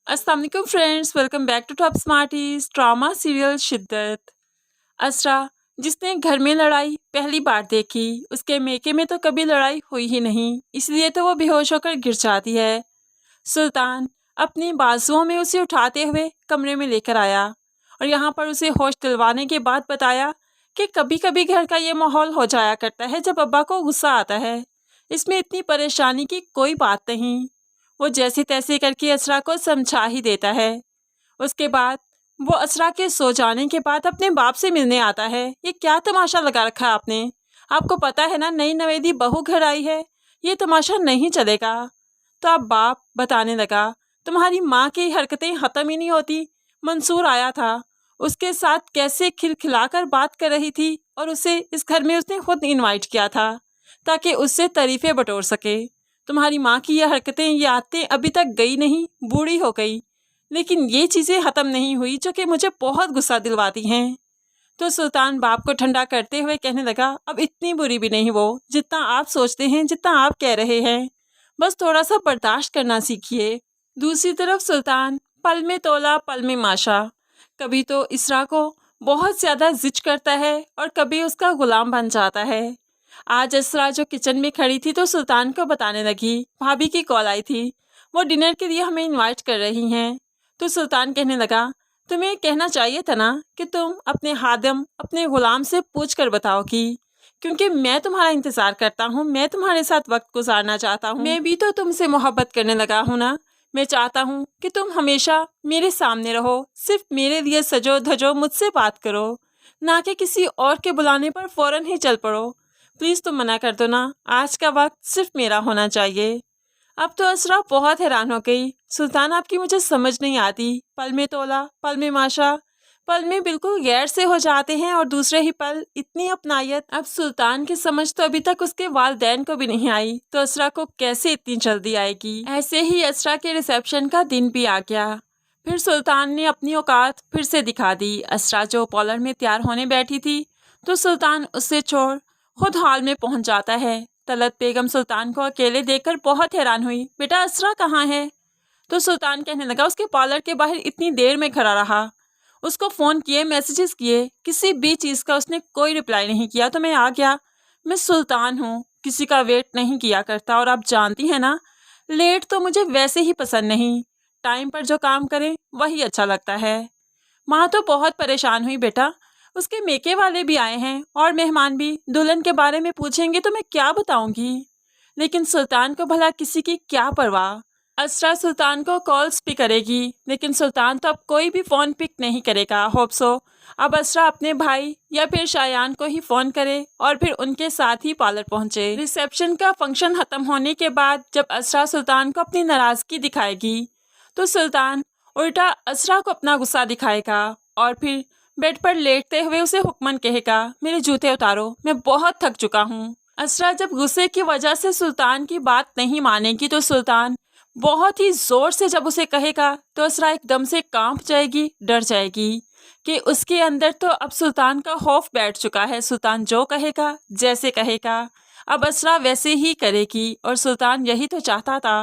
अस्सलाम वालेकुम friends, welcome back to Top Smarties drama serial Shiddat. Asra जिसने घर में लड़ाई पहली बार देखी, उसके मेके में तो कभी लड़ाई हुई ही नहीं, इसलिए तो वो बेहोश होकर गिर जाती है। सुल्तान अपनी बाजुओं में उसे उठाते हुए कमरे में लेकर आया और यहाँ पर उसे होश दिलवाने के बाद बताया कि कभी कभी घर का ये माहौल हो जाया करता है जब अब्बा को गुस्सा आता है। इसमें इतनी परेशानी की कोई बात नहीं। वो जैसे तैसे करके असरा को समझा ही देता है। उसके बाद वो असरा के सो जाने के बाद अपने बाप से मिलने आता है। ये क्या तमाशा लगा रखा है आपने? आपको पता है ना, नई नवेदी बहू घर आई है, ये तमाशा नहीं चलेगा। तो अब बाप बताने लगा, तुम्हारी माँ की हरकतें ख़त्म ही नहीं होती। मंसूर आया था, उसके साथ कैसे खिलखिलाकर बात कर रही थी और उसे इस घर में उसने खुद इनवाइट किया था ताकि उससे तारीफ़ें बटोर सके। तुम्हारी माँ की ये हरकतें, ये आदतें अभी तक गई नहीं, बूढ़ी हो गई, लेकिन ये चीज़ें ख़त्म नहीं हुई जो कि मुझे बहुत गुस्सा दिलवाती हैं। तो सुल्तान बाप को ठंडा करते हुए कहने लगा, अब इतनी बुरी भी नहीं वो जितना आप सोचते हैं, जितना आप कह रहे हैं। बस थोड़ा सा बर्दाश्त करना सीखिए। दूसरी तरफ सुल्तान पल में तोला पल में माशा, कभी तो इसरा को बहुत ज़्यादा जिद करता है और कभी उसका गुलाम बन जाता है। आज इसरा जो किचन में खड़ी थी तो सुल्तान को बताने लगी, भाभी की कॉल आई थी, वो डिनर के लिए हमें इनवाइट कर रही हैं। तो सुल्तान कहने लगा, तुम्हें कहना चाहिए था ना कि तुम अपने हादम, अपने गुलाम से पूछ कर बताओ क्योंकि मैं तुम्हारा इंतज़ार करता हूँ, मैं तुम्हारे साथ वक्त गुजारना चाहता हूँ। मैं भी तो तुमसे मोहब्बत करने लगा हूँ ना। मैं चाहता हूँ कि तुम हमेशा मेरे सामने रहो, सिर्फ मेरे लिए सजो धजो, मुझसे बात करो, ना कि किसी और के बुलाने पर फ़ौरन ही चल पड़ो। प्लीज़ तुम मना कर दो ना, आज का वक्त सिर्फ मेरा होना चाहिए। अब तो असरा बहुत हैरान हो गई। सुल्तान, आपकी मुझे समझ नहीं आती। पल में तोला पल में माशा, पल में बिल्कुल गैर से हो जाते हैं और दूसरे ही पल इतनी अपनायत। अब सुल्तान की समझ तो अभी तक उसके वालिदैन को भी नहीं आई, तो असरा को कैसे इतनी जल्दी आएगी। ऐसे ही असरा के रिसेप्शन का दिन भी आ गया। फिर सुल्तान ने अपनी औकात फिर से दिखा दी। असरा जो पार्लर में तैयार होने बैठी थी तो सुल्तान उससे छोड़ खुद हॉल में पहुंच जाता है। तलत बेगम सुल्तान को अकेले देखकर बहुत हैरान हुई, बेटा असरा कहाँ है? तो सुल्तान कहने लगा, उसके पार्लर के बाहर इतनी देर में खड़ा रहा, उसको फ़ोन किए, मैसेजेस किए, किसी भी चीज़ का उसने कोई रिप्लाई नहीं किया, तो मैं आ गया। मैं सुल्तान हूँ, किसी का वेट नहीं किया करता, और आप जानती हैं ना, लेट तो मुझे वैसे ही पसंद नहीं। टाइम पर जो काम करें वही अच्छा लगता है। माँ तो बहुत परेशान हुई बेटा, उसके मेके वाले भी आए हैं और मेहमान भी, दुल्हन के बारे में पूछेंगे तो मैं क्या बताऊंगी। लेकिन सुल्तान को भला किसी की क्या परवाह। असरा सुल्तान को कॉल्स भी करेगी, लेकिन सुल्तान तो अब कोई भी फ़ोन पिक नहीं करेगा। होप सो अब असरा अपने भाई या फिर शायान को ही फ़ोन करे और फिर उनके साथ ही पार्लर पहुंचे। रिसेप्शन का फंक्शन ख़त्म होने के बाद जब असरा सुल्तान को अपनी नाराज़गी दिखाएगी तो सुल्तान उल्टा असरा को अपना गुस्सा दिखाएगा और फिर बेड पर लेटते हुए उसे हुक्मन कहेगा, मेरे जूते उतारो, मैं बहुत थक चुका हूँ। असरा जब गुस्से की वजह से सुल्तान की बात नहीं मानेगी तो सुल्तान बहुत ही ज़ोर से जब उसे कहेगा तो असरा एकदम से कांप जाएगी, डर जाएगी कि उसके अंदर तो अब सुल्तान का खौफ बैठ चुका है। सुल्तान जो कहेगा, जैसे कहेगा, अब असरा वैसे ही करेगी और सुल्तान यही तो चाहता था।